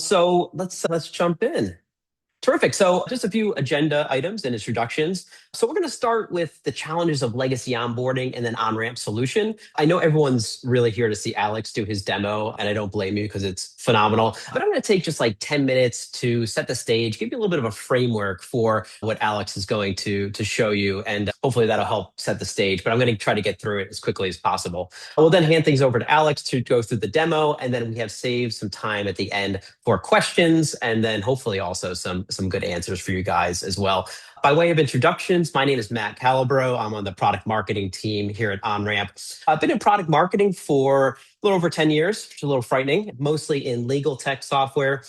So let's jump in. Terrific. So, just a few agenda items and introductions. So, we're going to start with the challenges of legacy onboarding and then on-ramp solution. I know everyone's really here to see Alex do his demo, and I don't blame you because it's phenomenal. But I'm going to take just like 10 minutes to set the stage, give you a little bit of a framework for what Alex is going to show you, and hopefully that'll help set the stage. But I'm going to try to get through it as quickly as possible. I will then hand things over to Alex to go through the demo, and then we have saved some time at the end for questions, and then hopefully also some good answers for you guys as well. By way of introductions, my name is Matt Calabro. I'm on the product marketing team here at OnRamp. I've been in product marketing for a little over 10 years, which is a little frightening, mostly in legal tech software,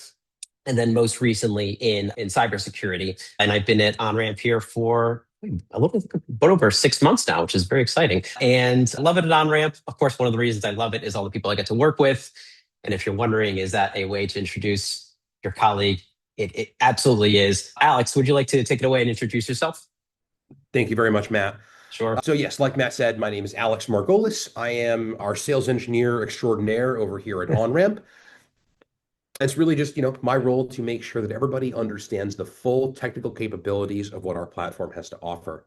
and then most recently in cybersecurity. And I've been at OnRamp here for a little bit over 6 months now, which is very exciting. And I love it at OnRamp. Of course, one of the reasons I love it is all the people I get to work with. And if you're wondering, is that a way to introduce your colleague? It absolutely is. Alex, would you like to take it away and introduce yourself? Thank you very much, Matt. Sure. So yes, like Matt said, my name is Alex Margolis. I am our sales engineer extraordinaire over here at OnRamp. It's really just, my role to make sure that everybody understands the full technical capabilities of what our platform has to offer.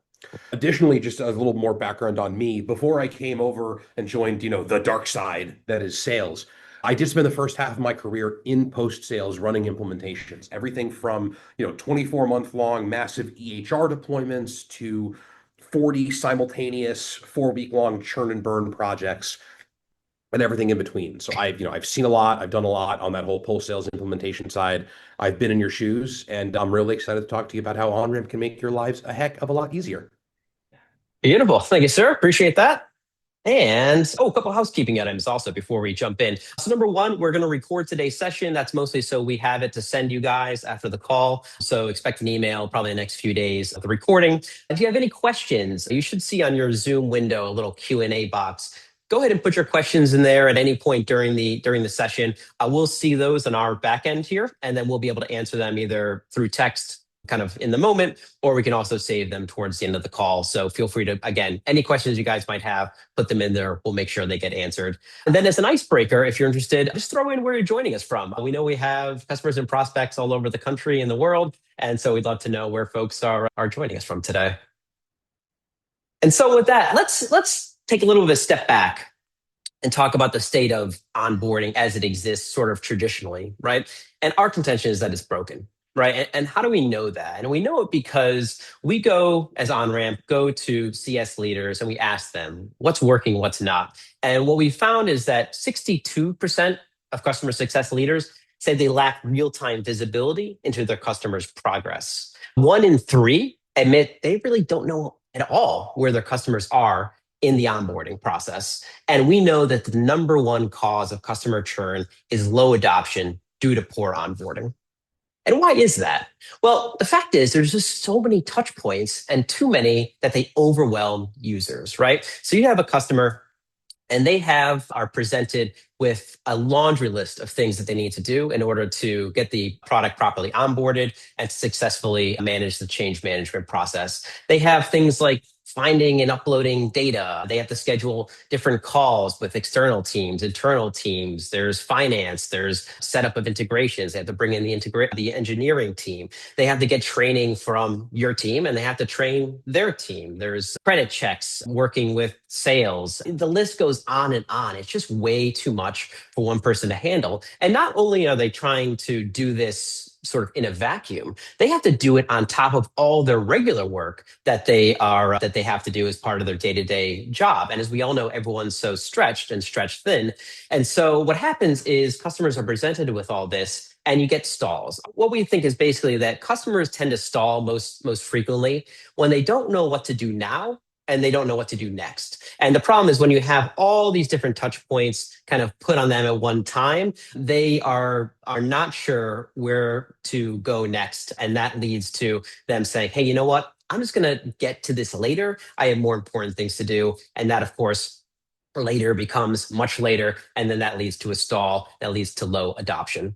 Additionally, just a little more background on me. Before I came over and joined, the dark side that is sales, I did spend the first half of my career in post-sales running implementations, everything from, 24-month long massive EHR deployments to 40 simultaneous 4-week long churn and burn projects and everything in between. So I've seen a lot, I've done a lot on that whole post-sales implementation side. I've been in your shoes, and I'm really excited to talk to you about how OnRamp can make your lives a heck of a lot easier. Beautiful. Thank you, sir. Appreciate that. And a couple of housekeeping items also before we jump in. So number one, we're going to record today's session. That's mostly so we have it to send you guys after the call. So expect an email probably in the next few days of the recording. If you have any questions, you should see on your Zoom window a little Q&A box. Go ahead and put your questions in there at any point during the session. We'll see those on our back end here, and then we'll be able to answer them either through text kind of in the moment, or we can also save them towards the end of the call. So feel free to, again, any questions you guys might have, put them in there. We'll make sure they get answered. And then as an icebreaker, if you're interested, just throw in where you're joining us from. We know we have customers and prospects all over the country and the world. And so we'd love to know where folks are joining us from today. And so with that, let's take a little bit of a step back and talk about the state of onboarding as it exists sort of traditionally, right? And our contention is that it's broken. Right. And how do we know that? And we know it because we go as OnRamp, go to CS leaders and we ask them what's working, what's not. And what we found is that 62% of customer success leaders say they lack real-time visibility into their customers' progress. 1 in 3 admit they really don't know at all where their customers are in the onboarding process. And we know that the number one cause of customer churn is low adoption due to poor onboarding. And why is that? Well, the fact is there's just so many touch points and too many that they overwhelm users, right? So you have a customer and they are presented with a laundry list of things that they need to do in order to get the product properly onboarded and successfully manage the change management process. They have things like finding and uploading data. They have to schedule different calls with external teams, internal teams. There's finance, there's setup of integrations. They have to bring in the engineering team. They have to get training from your team and they have to train their team. There's credit checks, working with sales. The list goes on and on. It's just way too much for one person to handle. And not only are they trying to do this sort of in a vacuum, they have to do it on top of all their regular work that they have to do as part of their day-to-day job. And as we all know, everyone's so stretched thin. And so what happens is customers are presented with all this and you get stalls. What we think is basically that customers tend to stall most frequently when they don't know what to do now and they don't know what to do next. And the problem is when you have all these different touch points kind of put on them at one time, they are not sure where to go next. And that leads to them saying, hey, you know what? I'm just going to get to this later. I have more important things to do. And that, of course, later becomes much later. And then that leads to a stall that leads to low adoption.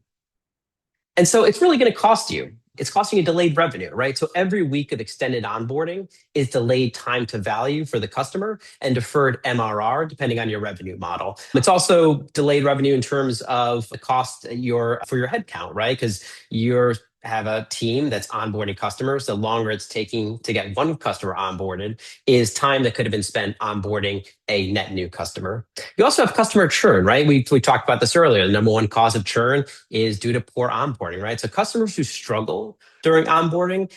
And so it's really going to cost you it's costing you delayed revenue, right? So every week of extended onboarding is delayed time to value for the customer and deferred MRR, depending on your revenue model. It's also delayed revenue in terms of the cost for your headcount, right? Because you're have a team that's onboarding customers. The longer it's taking to get one customer onboarded is time that could have been spent onboarding a net new customer. You also have customer churn, right? We talked about this earlier. The number one cause of churn is due to poor onboarding, right? So customers who struggle during onboarding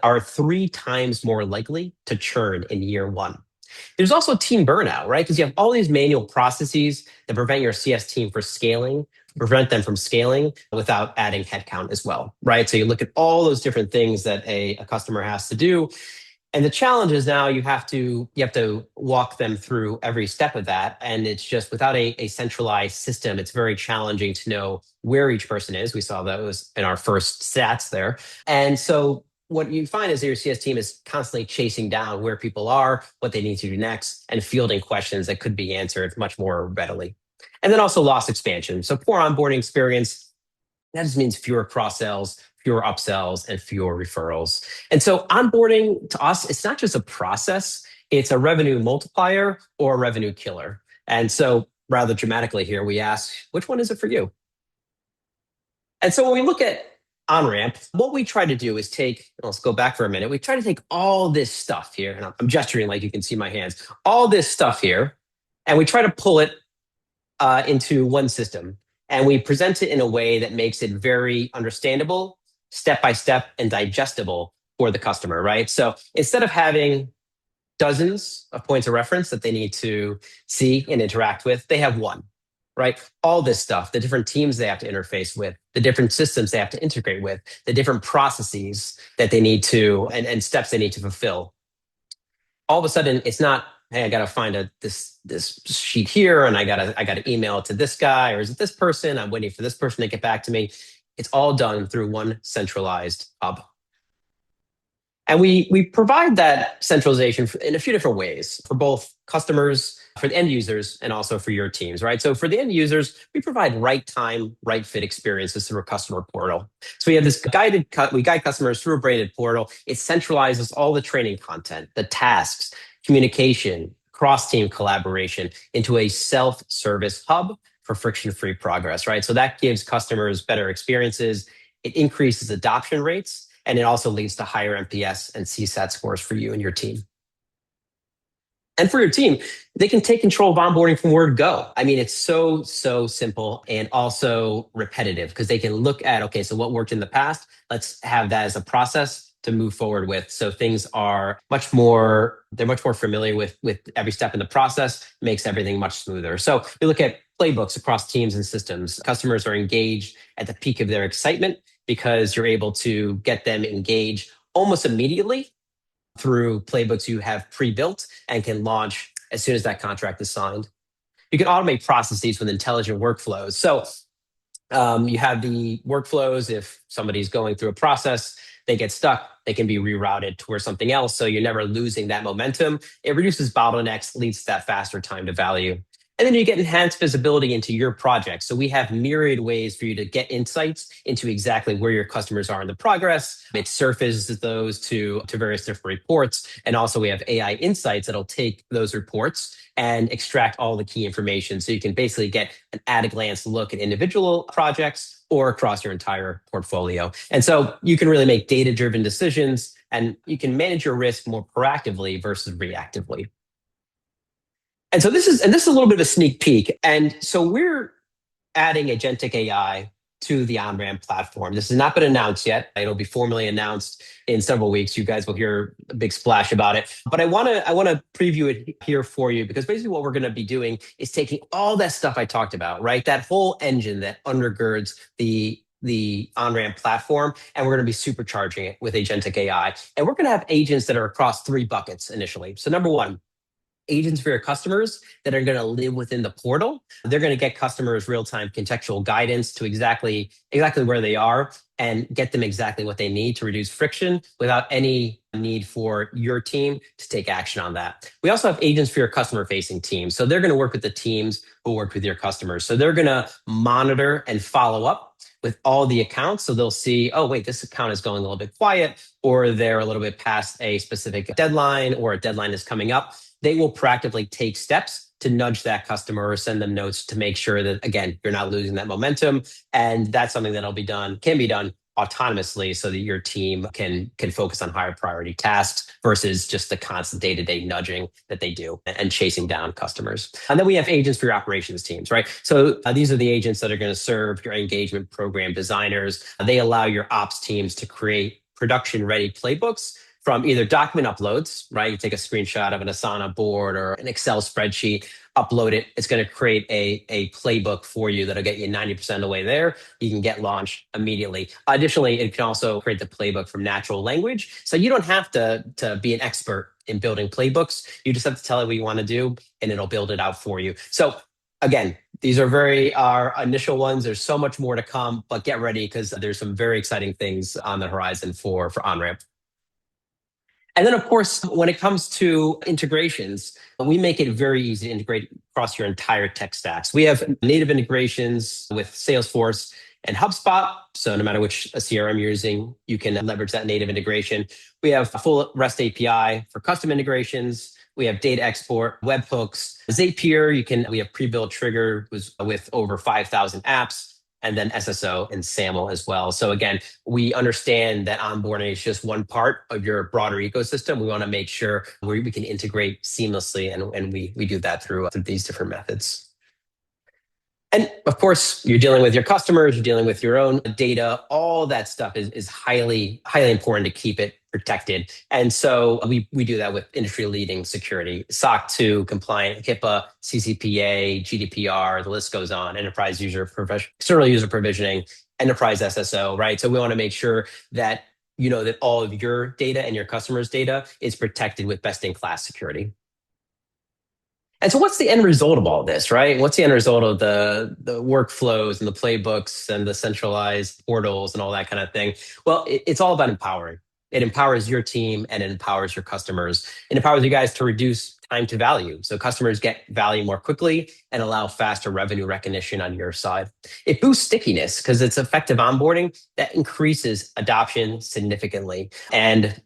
are 3 times more likely to churn in year one. There's also team burnout, right? Because you have all these manual processes that prevent your CS team prevent them from scaling without adding headcount as well, right? So you look at all those different things that a customer has to do. And the challenge is now you have to walk them through every step of that. And it's just without a centralized system, it's very challenging to know where each person is. We saw those in our first stats there. And so what you find is that your CS team is constantly chasing down where people are, what they need to do next, and fielding questions that could be answered much more readily. And then also loss expansion. So poor onboarding experience, that just means fewer cross sells, fewer upsells, and fewer referrals. And so onboarding to us, it's not just a process, it's a revenue multiplier or a revenue killer. And so rather dramatically here, we ask, which one is it for you? And so when we look at OnRamp, what we try to do is let's go back for a minute. We try to take all this stuff here, and I'm gesturing like you can see my hands, all this stuff here, and we try to pull it into one system. And we present it in a way that makes it very understandable, step by step, and digestible for the customer, right? So instead of having dozens of points of reference that they need to see and interact with, they have one, right? All this stuff, the different teams they have to interface with, the different systems they have to integrate with, the different processes that they need to, and steps they need to fulfill. All of a sudden, it's not, hey, I got to find this sheet here, and I got to email it to this guy, or is it this person? I'm waiting for this person to get back to me. It's all done through one centralized hub. And we provide that centralization in a few different ways for both customers, for the end users, and also for your teams, right? So for the end users, we provide right time, right fit experiences through a customer portal. So we have this we guide customers through a branded portal. It centralizes all the training content, the tasks, communication, cross-team collaboration into a self-service hub for friction-free progress, right? So that gives customers better experiences. It increases adoption rates, and it also leads to higher NPS and CSAT scores for you and your team. And for your team, they can take control of onboarding from word go. I mean, it's so simple and also repetitive because they can look at, okay, so what worked in the past? Let's have that as a process to move forward with. So things are they're much more familiar with every step in the process, makes everything much smoother. So we look at playbooks across teams and systems. Customers are engaged at the peak of their excitement because you're able to get them engaged almost immediately through playbooks you have pre-built and can launch as soon as that contract is signed. You can automate processes with intelligent workflows. So you have the workflows. If somebody's going through a process, they get stuck, they can be rerouted towards something else. So you're never losing that momentum. It reduces bottlenecks, leads to that faster time to value. And then you get enhanced visibility into your project. So we have myriad ways for you to get insights into exactly where your customers are in the progress. It surfaces those to various different reports. And also we have AI insights that'll take those reports and extract all the key information. So you can basically get an at-a-glance look at individual projects or across your entire portfolio. And so you can really make data-driven decisions and you can manage your risk more proactively versus reactively. And so this is a little bit of a sneak peek. And so we're adding agentic AI to the OnRamp platform. This has not been announced yet. It'll be formally announced in several weeks. You guys will hear a big splash about it. But I want to preview it here for you because basically what we're going to be doing is taking all that stuff I talked about, right? That whole engine that undergirds the OnRamp platform, and we're going to be supercharging it with agentic AI. And we're going to have agents that are across 3 buckets initially. So number 1, agents for your customers that are going to live within the portal. They're going to get customers real-time contextual guidance to exactly where they are and get them exactly what they need to reduce friction without any need for your team to take action on that. We also have agents for your customer-facing teams. So they're going to work with the teams who work with your customers. So they're going to monitor and follow up with all the accounts. So they'll see, oh, wait, this account is going a little bit quiet, or they're a little bit past a specific deadline, or a deadline is coming up. They will proactively take steps to nudge that customer or send them notes to make sure that, again, you're not losing that momentum. And that's something that'll be done, can be done autonomously, so that your team can focus on higher priority tasks versus just the constant day-to-day nudging that they do and chasing down customers. And then we have agents for your operations teams, right? So these are the agents that are going to serve your engagement program designers. They allow your ops teams to create production ready playbooks from either document uploads, right? You take a screenshot of an Asana board or an Excel spreadsheet, upload it. It's going to create a playbook for you that'll get you 90% of the way there. You can get launched immediately. Additionally, it can also create the playbook from natural language. So you don't have to be an expert in building playbooks. You just have to tell it what you want to do, and it'll build it out for you. So again, these are our initial ones. There's so much more to come, but get ready, because there's some very exciting things on the horizon for OnRamp. And then, of course, when it comes to integrations, we make it very easy to integrate across your entire tech stacks. We have native integrations with Salesforce and HubSpot. So no matter which CRM you're using, you can leverage that native integration. We have a full REST API for custom integrations. We have data export, webhooks, Zapier. We have pre-built trigger with over 5,000 apps, and then SSO and SAML as well. So again, we understand that onboarding is just one part of your broader ecosystem. We want to make sure we can integrate seamlessly, and we do that through these different methods. And of course, you're dealing with your customers, you're dealing with your own data. All that stuff is highly, highly important to keep it protected. And so we do that with industry-leading security, SOC 2 compliant, HIPAA, CCPA, GDPR, the list goes on, external user provisioning, enterprise SSO, right? So we want to make sure that you know that all of your data and your customers' data is protected with best-in-class security. And so what's the end result of all this, right? What's the end result of the workflows and the playbooks and the centralized portals and all that kind of thing? Well, it's all about empowering. It empowers your team and it empowers your customers. It empowers you guys to reduce time to value, so customers get value more quickly and allow faster revenue recognition on your side. It boosts stickiness because it's effective onboarding that increases adoption significantly. And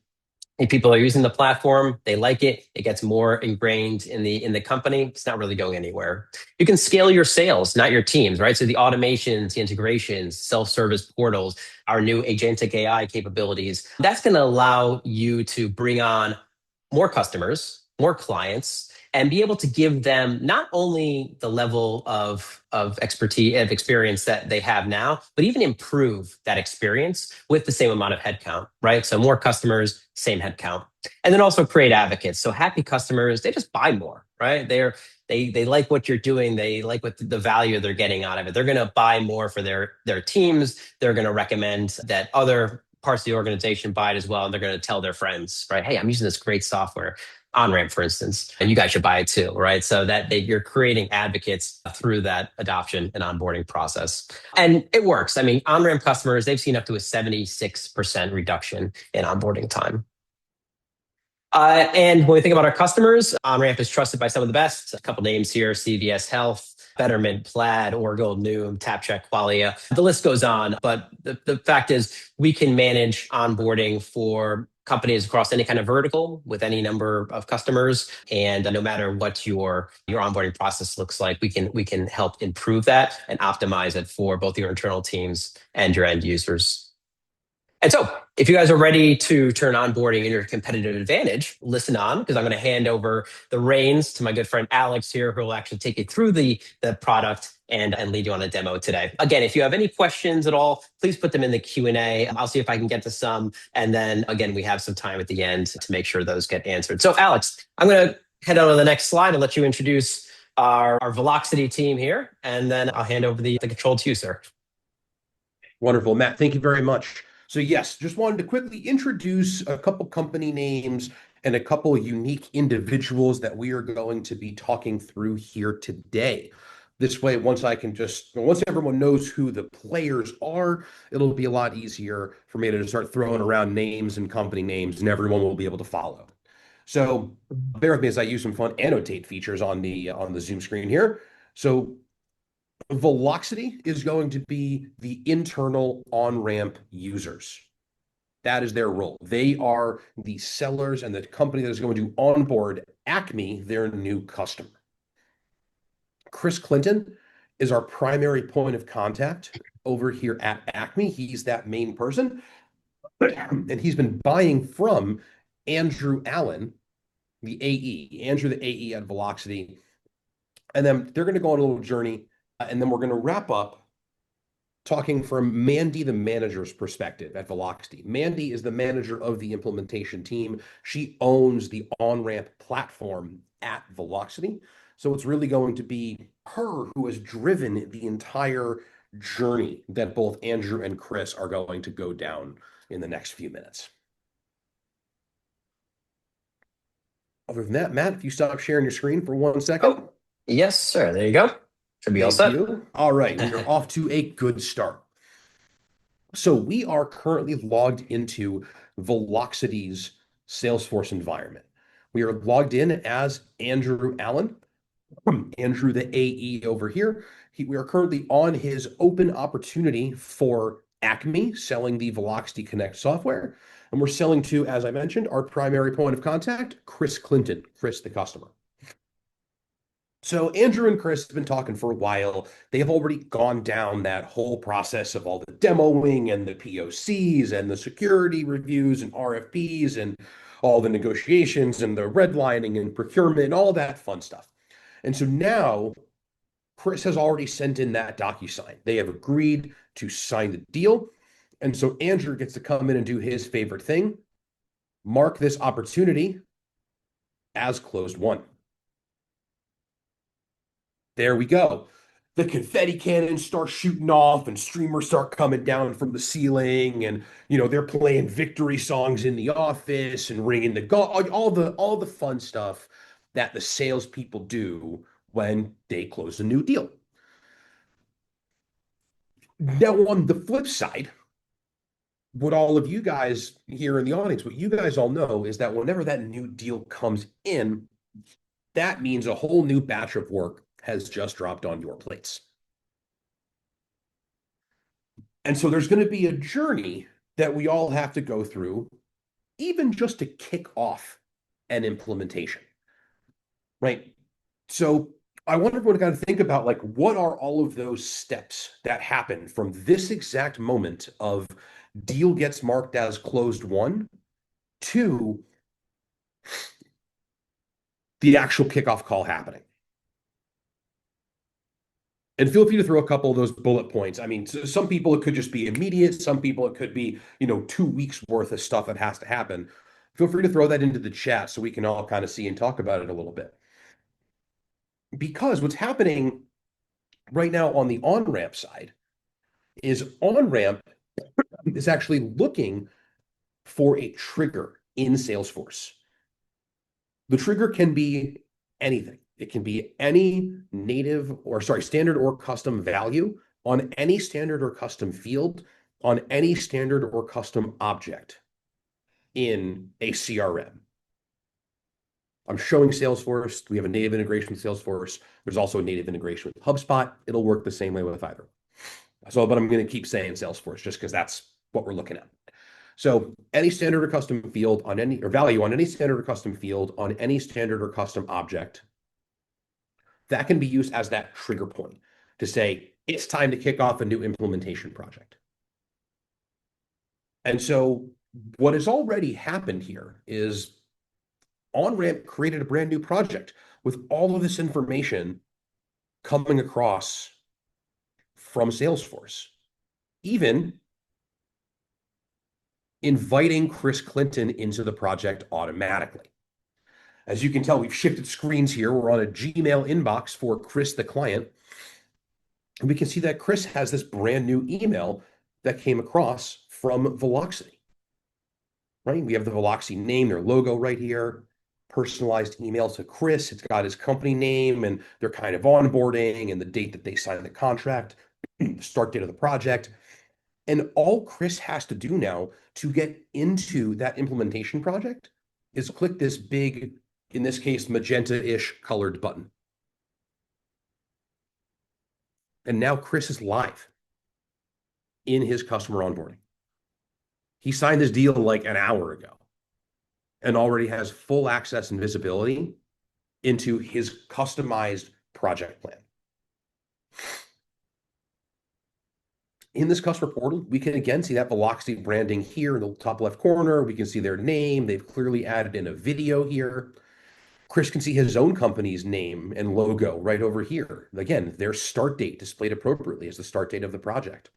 if people are using the platform, they like it, it gets more ingrained in the company. It's not really going anywhere. You can scale your sales, not your teams, right? So the automations, the integrations, self-service portals, our new agentic AI capabilities, that's going to allow you to bring on more customers, more clients, and be able to give them not only the level of expertise, of experience that they have now, but even improve that experience with the same amount of headcount, right? So more customers, same headcount. And then also create advocates. So happy customers, they just buy more, right? They like what you're doing. They like what the value they're getting out of it. They're going to buy more for their teams. They're going to recommend that other parts of the organization buy it as well. And they're going to tell their friends, right? Hey, I'm using this great software. OnRamp, for instance, and you guys should buy it too, right? So that you're creating advocates through that adoption and onboarding process. And it works. I mean, OnRamp customers, they've seen up to a 76% reduction in onboarding time. And when we think about our customers, OnRamp is trusted by some of the best. A couple names here: CVS Health, Betterment, Plaid, Orgill, Noom, TapCheck, Qualia. The list goes on, but the fact is we can manage onboarding for companies across any kind of vertical with any number of customers. And no matter what your onboarding process looks like, we can help improve that and optimize it for both your internal teams and your end users. And so if you guys are ready to turn onboarding into your competitive advantage, listen on, because I'm going to hand over the reins to my good friend Alex here, who will actually take you through the product and lead you on a demo today. Again, if you have any questions at all, please put them in the Q&A. I'll see if I can get to some. And then again, we have some time at the end to make sure those get answered. So Alex, I'm going to head on to the next slide and let you introduce our Velocity team here. And then I'll hand over the control to you, sir. Wonderful, Matt. Thank you very much. So yes, just wanted to quickly introduce a couple company names and a couple unique individuals that we are going to be talking through here today. This way, once everyone knows who the players are, it'll be a lot easier for me to start throwing around names and company names, and everyone will be able to follow. So bear with me as I use some fun annotate features on the Zoom screen here. So Velocity is going to be the internal on-ramp users. That is their role. They are the sellers and the company that is going to onboard Acme, their new customer. Chris Clinton is our primary point of contact over here at Acme. He's that main person. And he's been buying from Andrew Allen, the AE, Andrew, the AE at Velocity. And then they're going to go on a little journey. And then we're going to wrap up talking from Mandy, the manager's perspective at Velocity. Mandy is the manager of the implementation team. She owns the on-ramp platform at Velocity. So it's really going to be her who has driven the entire journey that both Andrew and Chris are going to go down in the next few minutes. Other than that, Matt, if you stop sharing your screen for 1 second. Oh, yes, sir. There you go. Should be all Thank set. you. All right, we are off to a good start. So we are currently logged into Velocity's Salesforce environment. We are logged in as Andrew Allen, Andrew the AE over here. We are currently on his open opportunity for Acme, selling the Velocity Connect software. And we're selling to, as I mentioned, our primary point of contact, Chris Clinton, Chris the customer. So Andrew and Chris have been talking for a while. They have already gone down that whole process of all the demoing and the POCs and the security reviews and RFPs and all the negotiations and the redlining and procurement and all that fun stuff. And so now Chris has already sent in that DocuSign. They have agreed to sign the deal. And so Andrew gets to come in and do his favorite thing, mark this opportunity as closed won. There we go. The confetti cannons start shooting off and streamers start coming down from the ceiling, and they're playing victory songs in the office and ringing the gong, all the fun stuff that the salespeople do when they close a new deal. Now, on the flip side, what all of you guys here in the audience, what you guys all know is that whenever that new deal comes in, that means a whole new batch of work has just dropped on your plates. And so there's going to be a journey that we all have to go through, even just to kick off an implementation, right? So I want everyone to kind of think about, like, what are all of those steps that happen from this exact moment of deal gets marked as closed won to the actual kickoff call happening. And feel free to throw a couple of those bullet points. I mean, some people it could just be immediate. Some people it could be, 2 weeks worth of stuff that has to happen. Feel free to throw that into the chat so we can all kind of see and talk about it a little bit. Because what's happening right now on the on-ramp side is on-ramp is actually looking for a trigger in Salesforce. The trigger can be anything. It can be any standard or custom value on any standard or custom field on any standard or custom object in a CRM. I'm showing Salesforce. We have a native integration with Salesforce. There's also a native integration with HubSpot. It'll work the same way with either. But I'm going to keep saying Salesforce just because that's what we're looking at. So any standard or custom field on any, or value on any standard or custom field on any standard or custom object, that can be used as that trigger point to say, it's time to kick off a new implementation project. And so what has already happened here is OnRamp created a brand new project with all of this information coming across from Salesforce, even inviting Chris Clinton into the project automatically. As you can tell, we've shifted screens here. We're on a Gmail inbox for Chris, the client. And we can see that Chris has this brand new email that came across from Velocity, right? We have the Velocity name, their logo right here, personalized email to Chris. It's got his company name and their kind of onboarding and the date that they signed the contract, the start date of the project. And all Chris has to do now to get into that implementation project is click this big, in this case, magenta-ish colored button. And now Chris is live in his customer onboarding. He signed this deal like an hour ago and already has full access and visibility into his customized project plan. In this customer portal, we can again see that Velocity branding here in the top left corner. We can see their name. They've clearly added in a video here. Chris can see his own company's name and logo right over here. Again, their start date displayed appropriately as the start date of the project.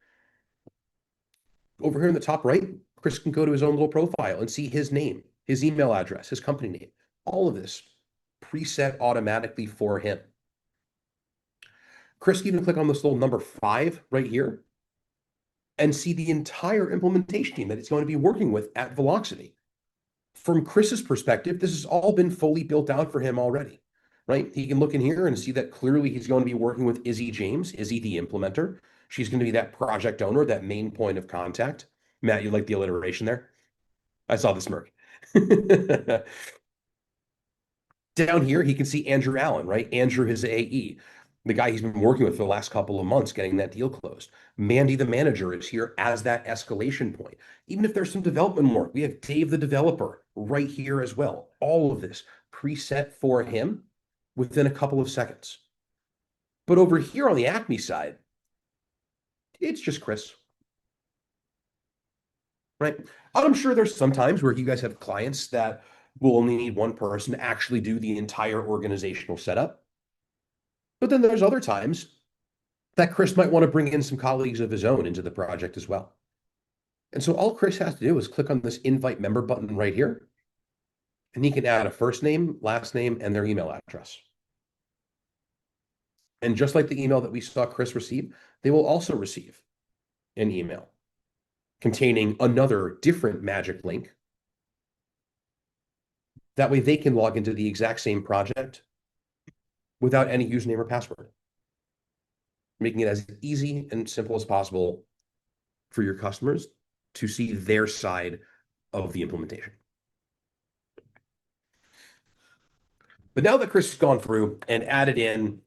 Over here in the top right, Chris can go to his own little profile and see his name, his email address, his company name. All of this preset automatically for him. Chris can even click on this little number 5 right here and see the entire implementation team that it's going to be working with at Velocity. From Chris's perspective, this has all been fully built out for him already, right? He can look in here and see that clearly he's going to be working with Izzy James, Izzy the implementer. She's going to be that project owner, that main point of contact. Matt, you like the alliteration there? I saw the smirk. Down here, he can see Andrew Allen, right? Andrew, his AE, the guy he's been working with for the last couple of months, getting that deal closed. Mandy, the manager, is here as that escalation point. Even if there's some development work, we have Dave, the developer, right here as well. All of this preset for him within a couple of seconds. But over here on the Acme side, it's just Chris, right? I'm sure there's some times where you guys have clients that will only need one person to actually do the entire organizational setup. But then there's other times that Chris might want to bring in some colleagues of his own into the project as well. And so all Chris has to do is click on this invite member button right here, and he can add a first name, last name, and their email address. And just like the email that we saw Chris receive, they will also receive an email containing another different magic link. That way they can log into the exact same project without any username or password, making it as easy and simple as possible for your customers to see their side of the implementation. But now that Chris has gone through and added in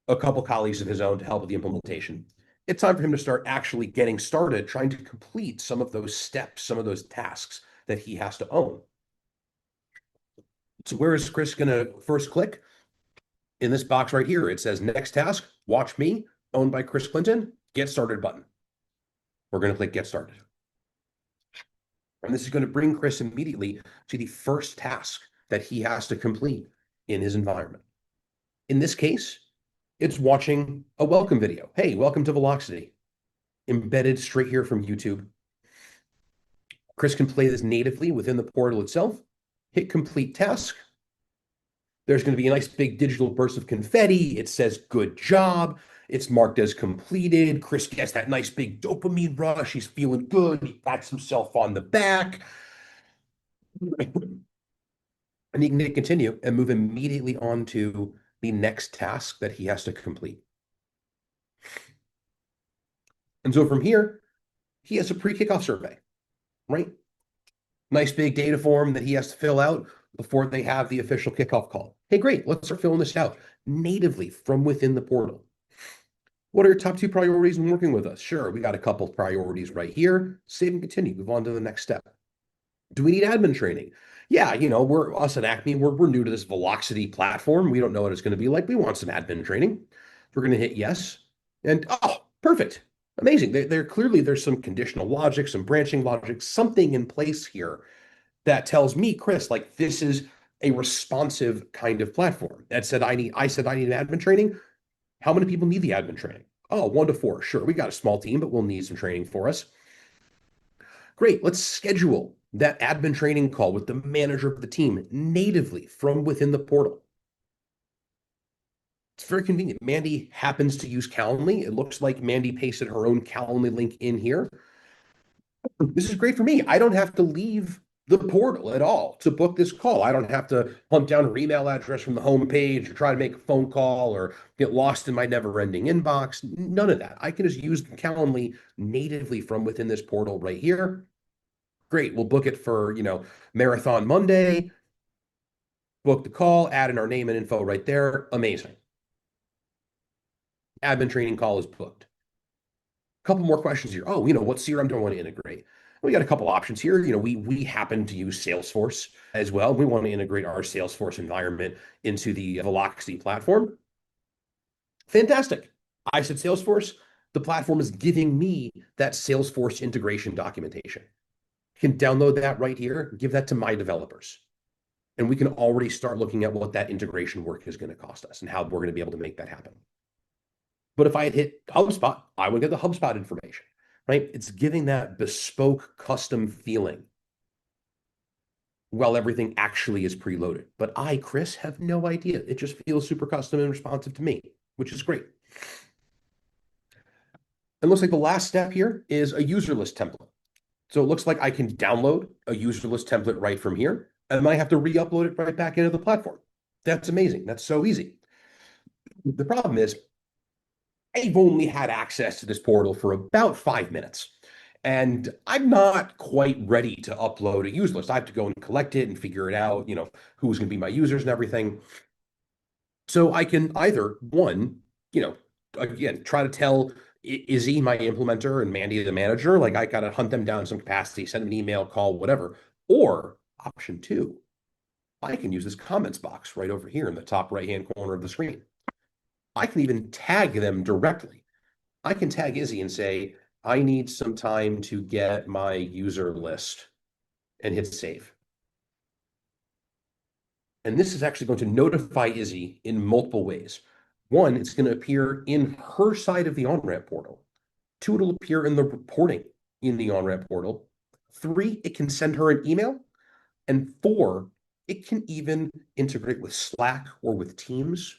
a couple colleagues of his own to help with the implementation, it's time for him to start actually getting started, trying to complete some of those steps, some of those tasks that he has to own. So where is Chris going to first click? In this box right here, it says next task, watch me, owned by Chris Clinton, get started button. We're going to click get started. And this is going to bring Chris immediately to the first task that he has to complete in his environment. In this case, it's watching a welcome video. Hey, welcome to Velocity. Embedded straight here from YouTube. Chris can play this natively within the portal itself. Hit complete task. There's going to be a nice big digital burst of confetti. It says good job. It's marked as completed. Chris gets that nice big dopamine rush. He's feeling good. He pats himself on the back. And he can hit continue and move immediately on to the next task that he has to complete. And so from here, he has a pre-kickoff survey, right? Nice big data form that he has to fill out before they have the official kickoff call. Hey, great, let's start filling this out natively from within the portal. What are your top 2 priorities when working with us? Sure, we got a couple of priorities right here. Save and continue, move on to the next step. Do we need admin training? Yeah, we're us at Acme, we're new to this Velocity platform. We don't know what it's going to be like. We want some admin training. We're going to hit yes. And oh, perfect. Amazing. They're clearly there's some conditional logic, some branching logic, something in place here that tells me, Chris, like this is a responsive kind of platform. I said I need admin training. How many people need the admin training? Oh, 1 to 4. Sure, we got a small team, but we'll need some training for us. Great, let's schedule that admin training call with the manager of the team natively from within the portal. It's very convenient. Mandy happens to use Calendly. It looks like Mandy pasted her own Calendly link in here. This is great for me. I don't have to leave the portal at all to book this call. I don't have to hunt down her email address from the home page or try to make a phone call or get lost in my never-ending inbox. None of that. I can just use Calendly natively from within this portal right here. Great. We'll book it for, Marathon Monday. Book the call, add in our name and info right there. Amazing. Admin training call is booked. A couple more questions here. Oh, what CRM do I want to integrate? We got a couple options here. We happen to use Salesforce as well. We want to integrate our Salesforce environment into the Velocity platform. Fantastic. I said Salesforce. The platform is giving me that Salesforce integration documentation. I can download that right here, give that to my developers. And we can already start looking at what that integration work is going to cost us and how we're going to be able to make that happen. But if I had hit HubSpot, I would get the HubSpot information, right? It's giving that bespoke custom feeling while everything actually is preloaded. But I, Chris, have no idea. It just feels super custom and responsive to me, which is great. It looks like the last step here is a user list template. So it looks like I can download a user list template right from here, and then I have to re-upload it right back into the platform. That's amazing. That's so easy. The problem is I've only had access to this portal for about 5 minutes, and I'm not quite ready to upload a user list. I have to go and collect it and figure it out, who's going to be my users and everything. So I can either, one, again, try to tell Izzy, my implementer, and Mandy, the manager, like I got to hunt them down in some capacity, send them an email, call, whatever. Or option two, I can use this comments box right over here in the top right-hand corner of the screen. I can even tag them directly. I can tag Izzy and say, I need some time to get my user list and hit save. And this is actually going to notify Izzy in multiple ways. One, it's going to appear in her side of the OnRamp portal. Two, it'll appear in the reporting in the OnRamp portal. Three, it can send her an email. And four, it can even integrate with Slack or with Teams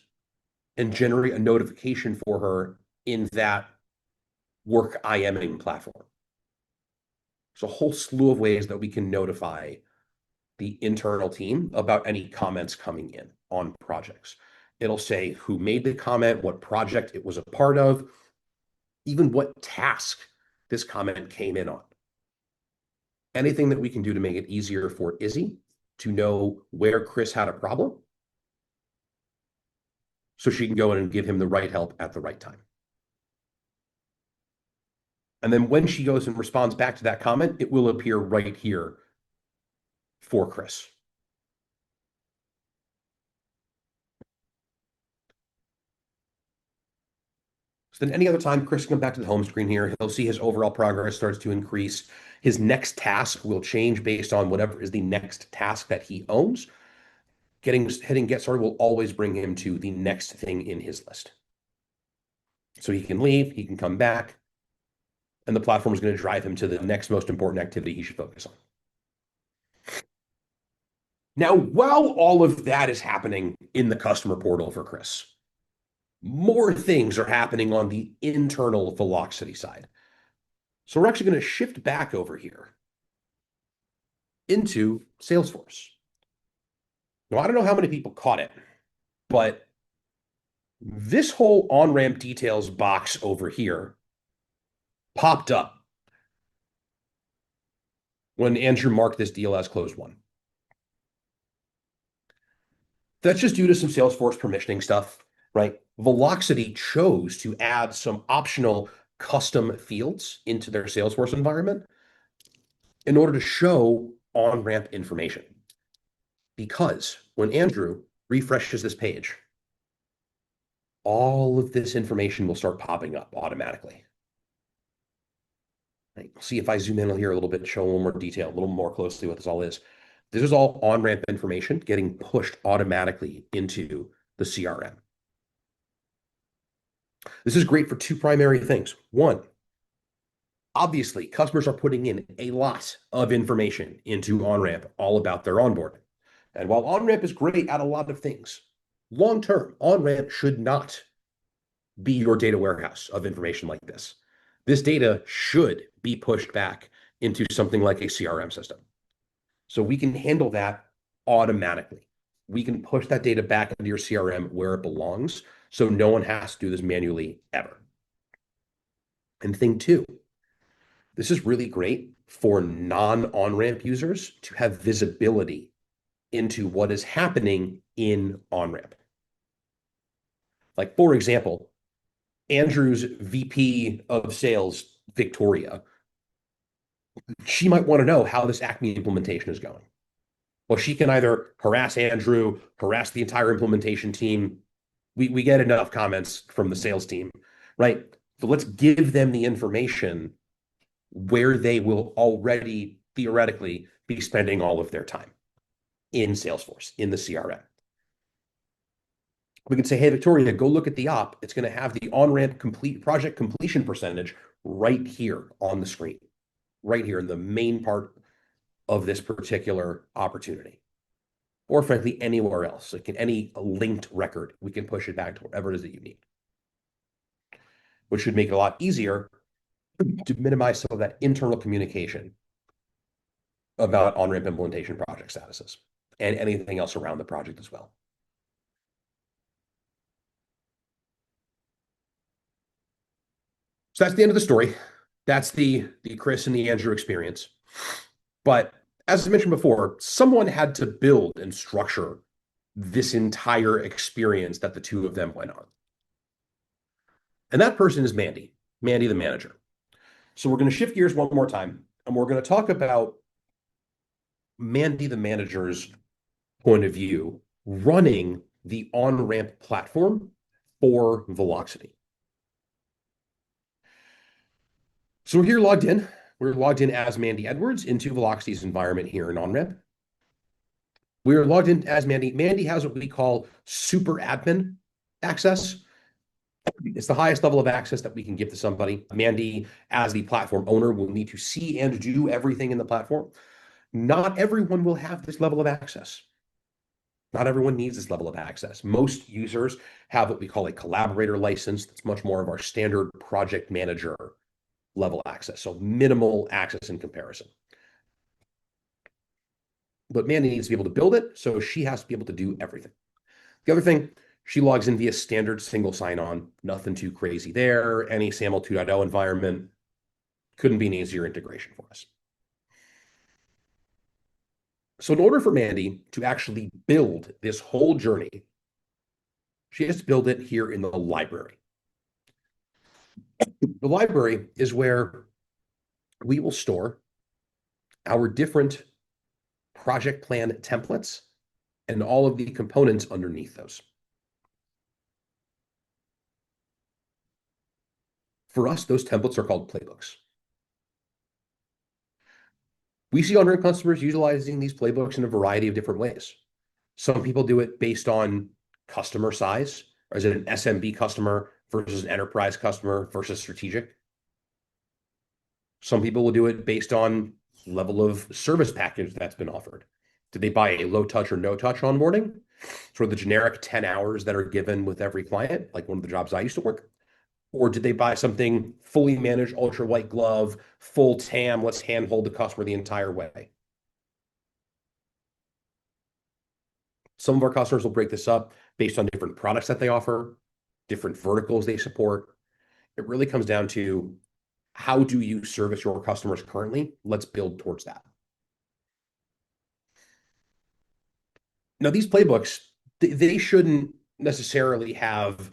and generate a notification for her in that work IMing platform. There's a whole slew of ways that we can notify the internal team about any comments coming in on projects. It'll say who made the comment, what project it was a part of, even what task this comment came in on. Anything that we can do to make it easier for Izzy to know where Chris had a problem so she can go in and give him the right help at the right time. And then when she goes and responds back to that comment, it will appear right here for Chris. So then any other time, Chris can come back to the home screen here. He'll see his overall progress starts to increase. His next task will change based on whatever is the next task that he owns. Hitting get started will always bring him to the next thing in his list. So he can leave, he can come back, and the platform is going to drive him to the next most important activity he should focus on. Now, while all of that is happening in the customer portal for Chris, more things are happening on the internal Velocity side. So we're actually going to shift back over here into Salesforce. Now, I don't know how many people caught it, but this whole on-ramp details box over here popped up when Andrew marked this deal as closed won. That's just due to some Salesforce permissioning stuff, right? Velocity chose to add some optional custom fields into their Salesforce environment in order to show on-ramp information. Because when Andrew refreshes this page, all of this information will start popping up automatically. Right? See if I zoom in here a little bit, show a little more detail, a little more closely what this all is. This is all on-ramp information getting pushed automatically into the CRM. This is great for two primary things. One, obviously, customers are putting in a lot of information into OnRamp all about their onboarding. And while OnRamp is great at a lot of things, long-term, OnRamp should not be your data warehouse of information like this. This data should be pushed back into something like a CRM system. So we can handle that automatically. We can push that data back into your CRM where it belongs, so no one has to do this manually ever. And thing two, this is really great for non-OnRamp users to have visibility into what is happening in OnRamp. Like, for example, Andrew's VP of sales, Victoria, she might want to know how this Acme implementation is going. Well, she can either harass Andrew, harass the entire implementation team. We get enough comments from the sales team, right? So let's give them the information where they will already theoretically be spending all of their time in Salesforce, in the CRM. We can say, hey, Victoria, go look at the op. It's going to have the on-ramp complete project completion percentage right here on the screen, right here in the main part of this particular opportunity. Or frankly, anywhere else. Like in any linked record, we can push it back to wherever it is that you need, which should make it a lot easier to minimize some of that internal communication about on-ramp implementation project statuses and anything else around the project as well. So that's the end of the story. That's the Chris and the Andrew experience. But as I mentioned before, someone had to build and structure this entire experience that the two of them went on. And that person is Mandy, Mandy the manager. So we're going to shift gears one more time, and we're going to talk about Mandy the manager's point of view running the on-ramp platform for Velocity. So we're here logged in. We're logged in as Mandy Edwards into Velocity's environment here in OnRamp. We're logged in as Mandy. Mandy has what we call super admin access. It's the highest level of access that we can give to somebody. Mandy, as the platform owner, will need to see and do everything in the platform. Not everyone will have this level of access. Not everyone needs this level of access. Most users have what we call a collaborator license. That's much more of our standard project manager level access. So minimal access in comparison. But Mandy needs to be able to build it, so she has to be able to do everything. The other thing, she logs in via standard single sign-on. Nothing too crazy there. Any SAML 2.0 environment. Couldn't be an easier integration for us. So in order for Mandy to actually build this whole journey, she has to build it here in the library. The library is where we will store our different project plan templates and all of the components underneath those. For us, those templates are called playbooks. We see on-ramp customers utilizing these playbooks in a variety of different ways. Some people do it based on customer size. Or is it an SMB customer versus an enterprise customer versus strategic? Some people will do it based on level of service package that's been offered. Did they buy a low touch or no touch onboarding? Sort of the generic 10 hours that are given with every client, like one of the jobs I used to work. Or did they buy something fully managed, ultra white glove, full TAM, let's handhold the customer the entire way? Some of our customers will break this up based on different products that they offer, different verticals they support. It really comes down to how do you service your customers currently? Let's build towards that. Now, these playbooks, they shouldn't necessarily have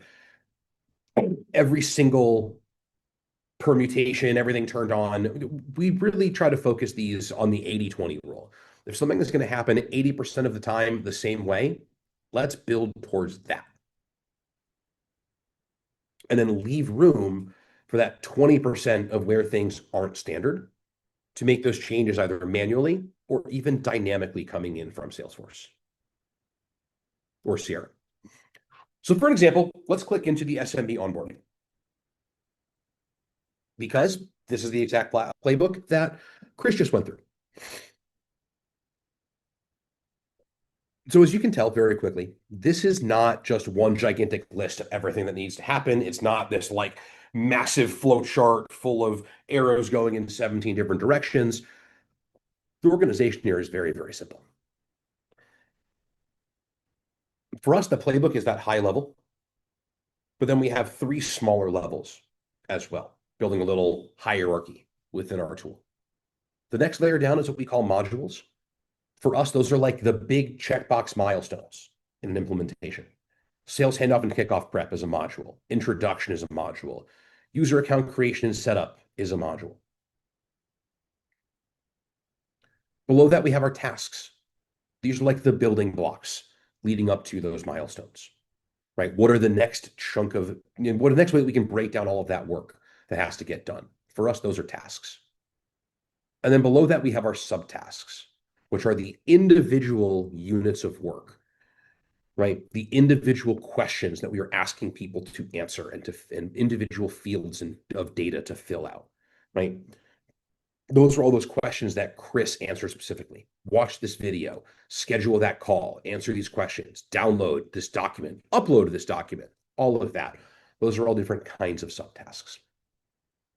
every single permutation, everything turned on. We really try to focus these on the 80-20 rule. If something is going to happen 80% of the time the same way, let's build towards that. And then leave room for that 20% of where things aren't standard to make those changes either manually or even dynamically coming in from Salesforce or CRM. So for an example, let's click into the SMB onboarding, because this is the exact playbook that Chris just went through. So as you can tell very quickly, this is not just one gigantic list of everything that needs to happen. It's not this like massive flow chart full of arrows going in 17 different directions. The organization here is very, very simple. For us, the playbook is that high level, but then we have 3 smaller levels as well, building a little hierarchy within our tool. The next layer down is what we call modules. For us, those are like the big checkbox milestones in an implementation. Sales handoff and kickoff prep is a module. Introduction is a module. User account creation and setup is a module. Below that, we have our tasks. These are like the building blocks leading up to those milestones, right? What are the next chunk of, what are the next way that we can break down all of that work that has to get done? For us, those are tasks. And then below that, we have our subtasks, which are the individual units of work, right? The individual questions that we are asking people to answer and individual fields of data to fill out, right? Those are all those questions that Chris answers specifically. Watch this video, schedule that call, answer these questions, download this document, upload this document, all of that. Those are all different kinds of subtasks.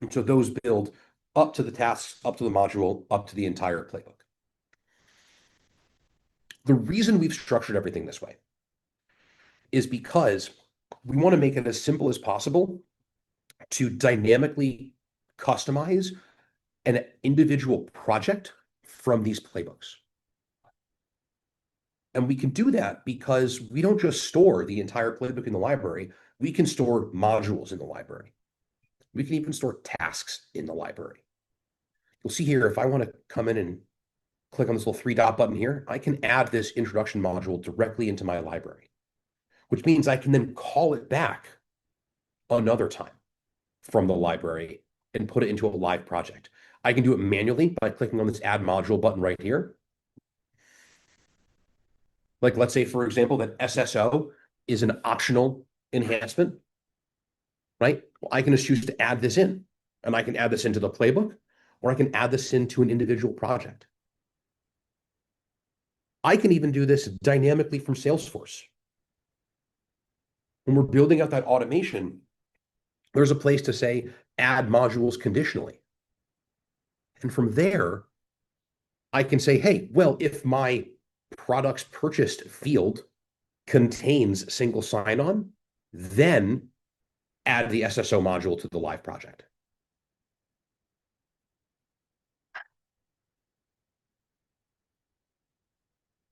And so those build up to the tasks, up to the module, up to the entire playbook. The reason we've structured everything this way is because we want to make it as simple as possible to dynamically customize an individual project from these playbooks. And we can do that because we don't just store the entire playbook in the library. We can store modules in the library. We can even store tasks in the library. You'll see here, if I want to come in and click on this little three-dot button here, I can add this introduction module directly into my library, which means I can then call it back another time from the library and put it into a live project. I can do it manually by clicking on this add module button right here. Like, let's say, for example, that SSO is an optional enhancement, right? Well, I can just choose to add this in, and I can add this into the playbook, or I can add this into an individual project. I can even do this dynamically from Salesforce. When we're building out that automation, there's a place to say, add modules conditionally. And from there, I can say, hey, well, if my products purchased field contains single sign-on, then add the SSO module to the live project.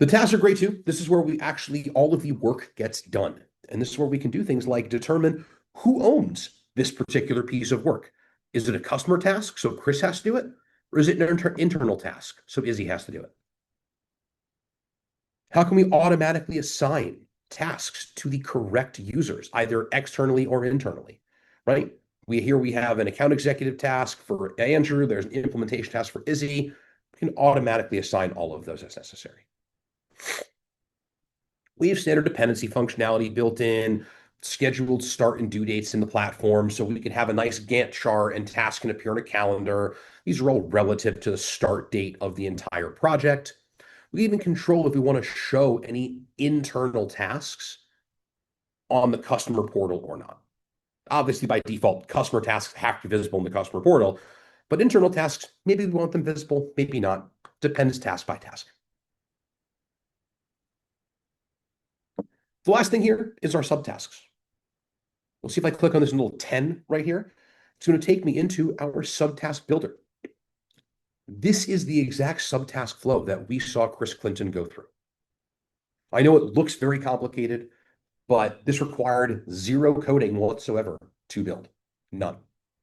The tasks are great too. This is where we actually, all of the work gets done. And this is where we can do things like determine who owns this particular piece of work. Is it a customer task, so Chris has to do it? Or is it an internal task, so Izzy has to do it? How can we automatically assign tasks to the correct users, either externally or internally, right? We have an account executive task for Andrew. There's an implementation task for Izzy. We can automatically assign all of those as necessary. We have standard dependency functionality built in, scheduled start and due dates in the platform, so we can have a nice Gantt chart and tasks can appear in a calendar. These are all relative to the start date of the entire project. We even control if we want to show any internal tasks on the customer portal or not. Obviously, by default, customer tasks have to be visible in the customer portal, but internal tasks, maybe we want them visible, maybe not. Depends task by task. The last thing here is our subtasks. We'll see if I click on this little 10 right here. It's going to take me into our subtask builder. This is the exact subtask flow that we saw Chris Clinton go through. I know it looks very complicated, but this required zero coding whatsoever to build. None.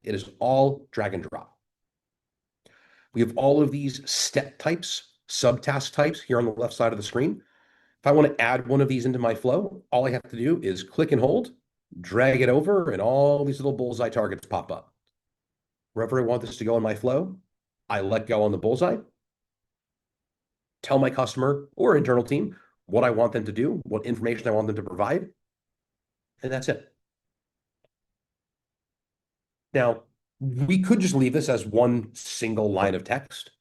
It is all drag and drop. We have all of these step types, subtask types here on the left side of the screen. If I want to add one of these into my flow, all I have to do is click and hold, drag it over, and all these little bullseye targets pop up. Wherever I want this to go in my flow, I let go on the bullseye, tell my customer or internal team what I want them to do, what information I want them to provide, and that's it. Now, we could just leave this as one single line of text,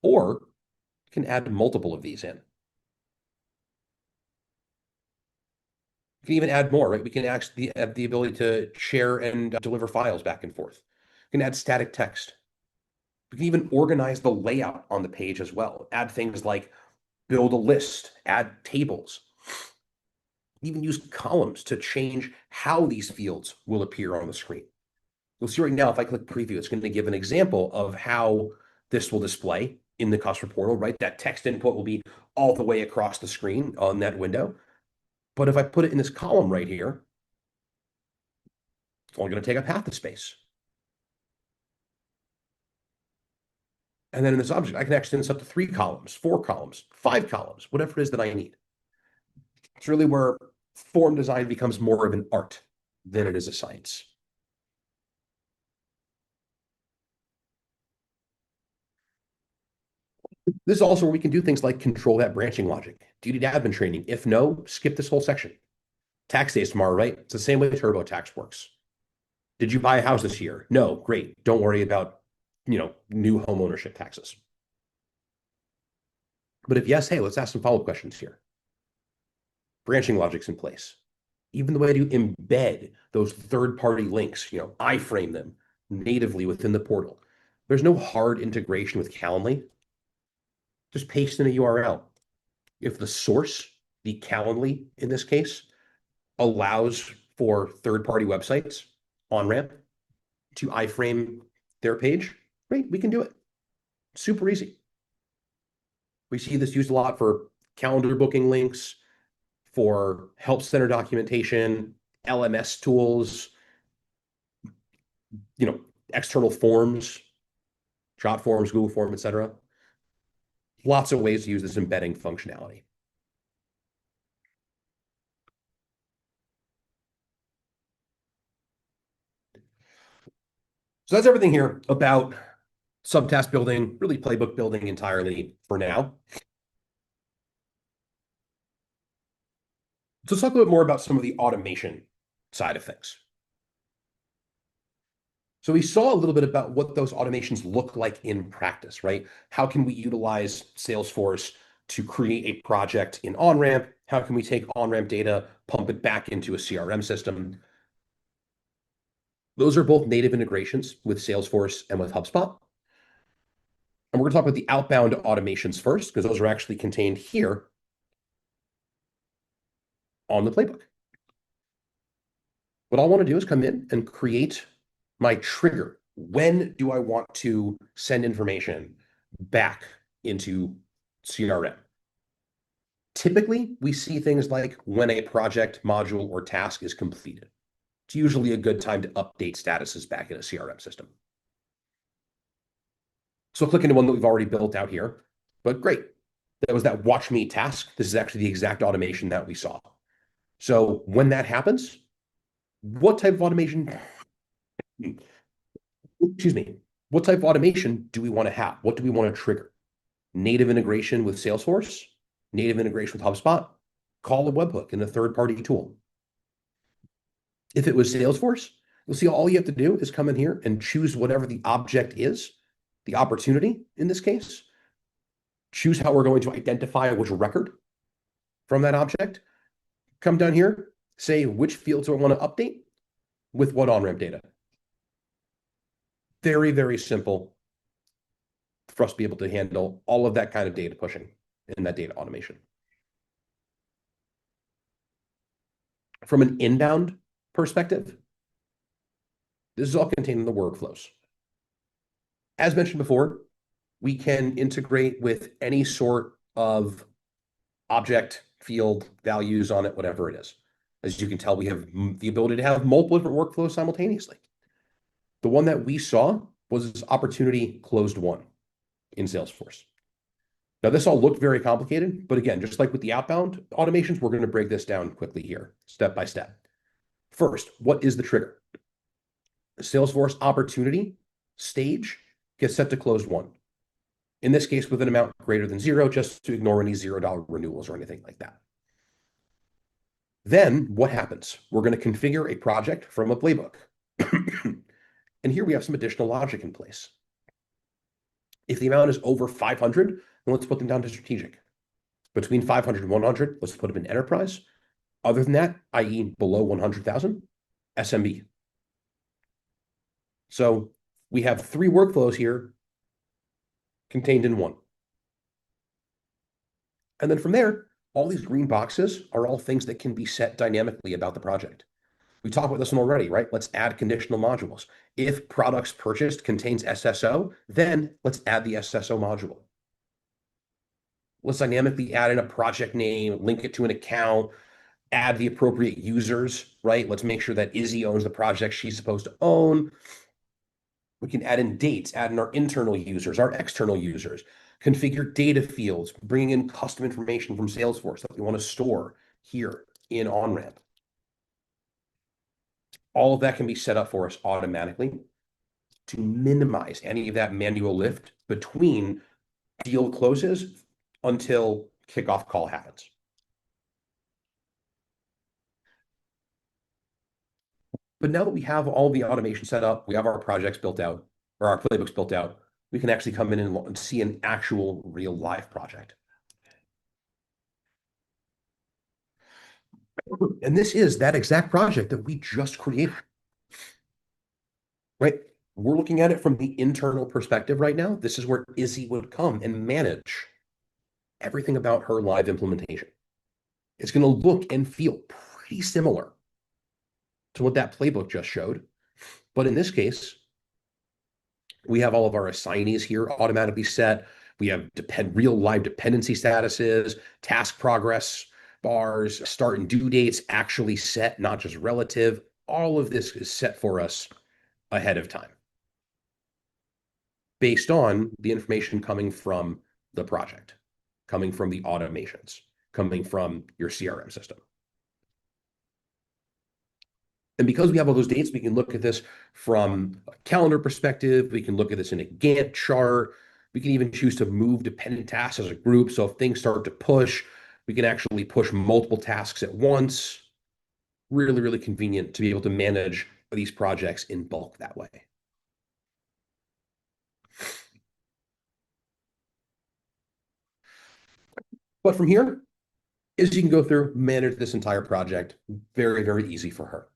or you can add multiple of these in. We can even add more, right? We can actually have the ability to share and deliver files back and forth. We can add static text. We can even organize the layout on the page as well. Add things like build a list, add tables. Even use columns to change how these fields will appear on the screen. You'll see right now, if I click preview, it's going to give an example of how this will display in the customer portal, right? That text input will be all the way across the screen on that window. But if I put it in this column right here, it's only going to take up half the space. And then in this object, I can extend this up to 3 columns, 4 columns, 5 columns, whatever it is that I need. It's really where form design becomes more of an art than it is a science. This is also where we can do things like control that branching logic. Do you need admin training? If no, skip this whole section. Tax day is tomorrow, right? It's the same way TurboTax works. Did you buy a house this year? No, great. Don't worry about, new home ownership taxes. But if yes, hey, let's ask some follow-up questions here. Branching logic's in place. Even the way to embed those third-party links, iframe them natively within the portal. There's no hard integration with Calendly. Just paste in a URL. If the source, the Calendly in this case, allows for third-party websites, OnRamp, to iframe their page, great, we can do it. Super easy. We see this used a lot for calendar booking links, for help center documentation, LMS tools, external forms, Jot forms, Google Form, etc. Lots of ways to use this embedding functionality. So that's everything here about subtask building, really playbook building entirely for now. So let's talk a little bit more about some of the automation side of things. So we saw a little bit about what those automations look like in practice, right? How can we utilize Salesforce to create a project in OnRamp? How can we take OnRamp data, pump it back into a CRM system? Those are both native integrations with Salesforce and with HubSpot. And we're going to talk about the outbound automations first, because those are actually contained here on the playbook. What I want to do is come in and create my trigger. When do I want to send information back into CRM? Typically, we see things like when a project, module, or task is completed. It's usually a good time to update statuses back in a CRM system. So click into one that we've already built out here, but great. That was that watch me task. This is actually the exact automation that we saw. So when that happens, what type of automation, excuse me, what type of automation do we want to have? What do we want to trigger? Native integration with Salesforce, native integration with HubSpot, call a webhook in a third-party tool. If it was Salesforce, you'll see all you have to do is come in here and choose whatever the object is, the opportunity in this case, choose how we're going to identify which record from that object, come down here, say which fields do I want to update with what OnRamp data. Very, very simple for us to be able to handle all of that kind of data pushing in that data automation. From an inbound perspective, this is all contained in the workflows. As mentioned before, we can integrate with any sort of object, field, values on it, whatever it is. As you can tell, we have the ability to have multiple different workflows simultaneously. The one that we saw was opportunity closed one in Salesforce. Now, this all looked very complicated, but again, just like with the outbound automations, we're going to break this down quickly here, step by step. First, what is the trigger? The Salesforce opportunity stage gets set to closed one. In this case, with an amount greater than 0, just to ignore any $0 renewals or anything like that. Then what happens? We're going to configure a project from a playbook. And here we have some additional logic in place. If the amount is over 500, then let's put them down to strategic. Between 500 and 100, let's put them in enterprise. Other than that, i.e. below 100,000, SMB. So we have 3 workflows here contained in one. And then from there, all these green boxes are all things that can be set dynamically about the project. We talked about this one already, right? Let's add conditional modules. If products purchased contains SSO, then let's add the SSO module. Let's dynamically add in a project name, link it to an account, add the appropriate users, right? Let's make sure that Izzy owns the project she's supposed to own. We can add in dates, add in our internal users, our external users, configure data fields, bringing in custom information from Salesforce that we want to store here in OnRamp. All of that can be set up for us automatically to minimize any of that manual lift between deal closes until kickoff call happens. But now that we have all the automation set up, we have our projects built out, or our playbooks built out, we can actually come in and see an actual real live project. And this is that exact project that we just created, right? We're looking at it from the internal perspective right now. This is where Izzy would come and manage everything about her live implementation. It's going to look and feel pretty similar to what that playbook just showed. But in this case, we have all of our assignees here automatically set. We have real live dependency statuses, task progress bars, start and due dates actually set, not just relative. All of this is set for us ahead of time based on the information coming from the project, coming from the automations, coming from your CRM system. And because we have all those dates, we can look at this from a calendar perspective. We can look at this in a Gantt chart. We can even choose to move dependent tasks as a group. So if things start to push, we can actually push multiple tasks at once. Really, really convenient to be able to manage these projects in bulk that way. But from here, is you can go through, manage this entire project. Very, very easy for her.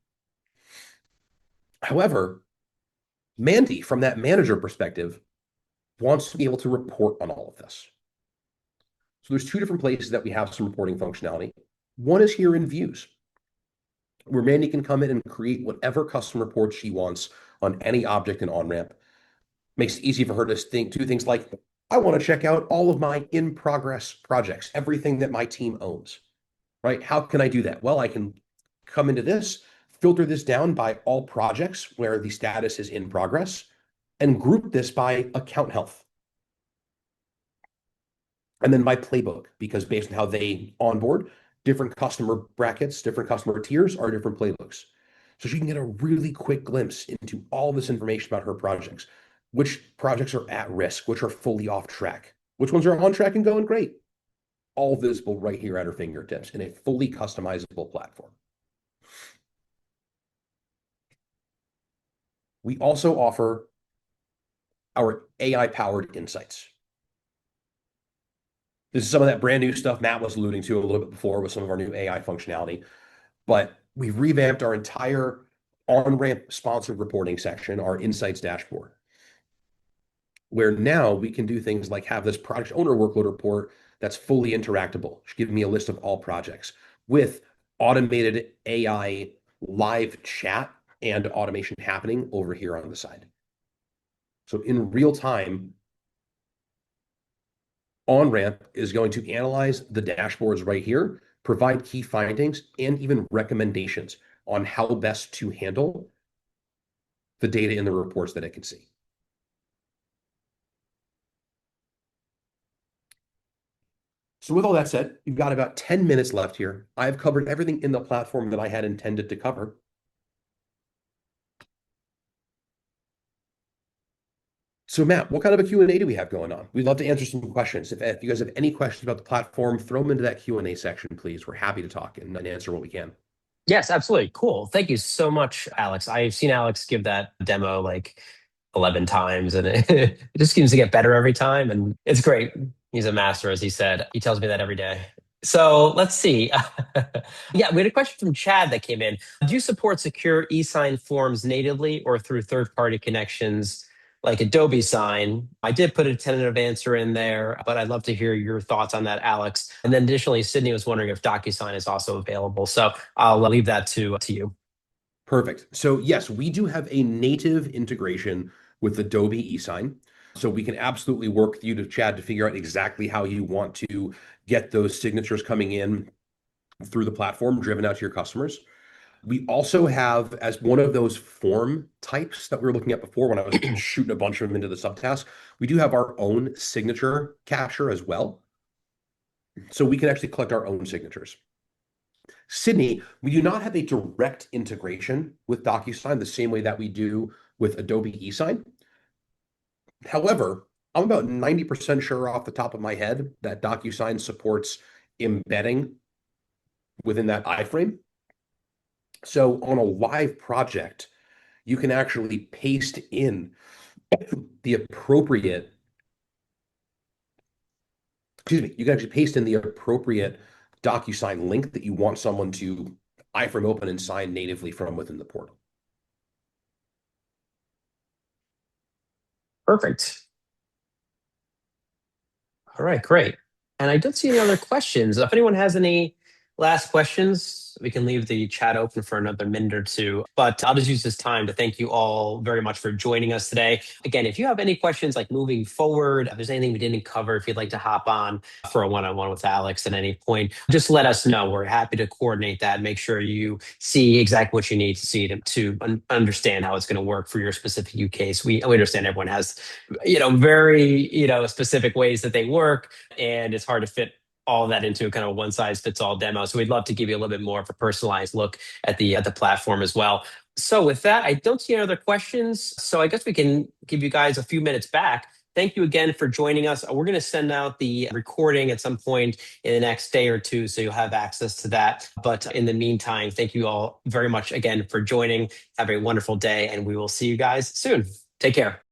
However, Mandy, from that manager perspective, wants to be able to report on all of this. So there's two different places that we have some reporting functionality. One is here in views, where Mandy can come in and create whatever custom report she wants on any object in OnRamp. Makes it easy for her to do things like, I want to check out all of my in-progress projects, everything that my team owns, right? How can I do that? Well, I can come into this, filter this down by all projects where the status is in progress, and group this by account health. And then by playbook, because based on how they onboard, different customer brackets, different customer tiers are different playbooks. So she can get a really quick glimpse into all this information about her projects, which projects are at risk, which are fully off track, which ones are on track and going great. All visible right here at her fingertips in a fully customizable platform. We also offer our AI-powered insights. This is some of that brand new stuff Matt was alluding to a little bit before with some of our new AI functionality. But we've revamped our entire OnRamp sponsored reporting section, our insights dashboard, where now we can do things like have this project owner workload report that's fully interactable, giving me a list of all projects with automated AI live chat and automation happening over here on the side. So in real time, OnRamp is going to analyze the dashboards right here, provide key findings, and even recommendations on how best to handle the data in the reports that it can see. So with all that said, you've got about 10 minutes left here. I've covered everything in the platform that I had intended to cover. So Matt, what kind of a Q&A do we have going on? We'd love to answer some questions. If you guys have any questions about the platform, throw them into that Q&A section, please. We're happy to talk and answer what we can. Yes, absolutely. Cool. Thank you so much, Alex. I've seen Alex give that demo like 11 times and it just seems to get better every time. And it's great. He's a master, as he said. He tells me that every day. So let's see. Yeah, we had a question from Chad that came in. Do you support secure e-sign forms natively or through third-party connections like Adobe Sign? I did put a tentative answer in there, but I'd love to hear your thoughts on that, Alex. And then additionally, Sydney was wondering if DocuSign is also available. So I'll leave that to you. Perfect. So yes, we do have a native integration with Adobe eSign. So we can absolutely work with you to Chad to figure out exactly how you want to get those signatures coming in through the platform driven out to your customers. We also have, as one of those form types that we were looking at before when I was shooting a bunch of them into the subtask, we do have our own signature capture as well. So we can actually collect our own signatures. Sydney, we do not have a direct integration with DocuSign the same way that we do with Adobe eSign. However, I'm about 90% sure off the top of my head that DocuSign supports embedding within that iframe. So on a live project, you can actually paste in the appropriate, you can actually paste in the appropriate DocuSign link that you want someone to iframe open and sign natively from within the portal. Perfect. All right, great. And I don't see any other questions. If anyone has any last questions, we can leave the chat open for another minute or two. But I'll just use this time to thank you all very much for joining us today. Again, if you have any questions like moving forward, if there's anything we didn't cover, if you'd like to hop on for a one-on-one with Alex at any point, just let us know. We're happy to coordinate that, make sure you see exactly what you need to see to understand how it's going to work for your specific use case. We understand everyone has, very, specific ways that they work, and it's hard to fit all of that into a kind of one size fits all demo. So we'd love to give you a little bit more of a personalized look at the platform as well. So with that, I don't see any other questions. So I guess we can give you guys a few minutes back. Thank you again for joining us. We're going to send out the recording at some point in the next day or two, so you'll have access to that. But in the meantime, thank you all very much again for joining. Have a wonderful day, and we will see you guys soon. Take care.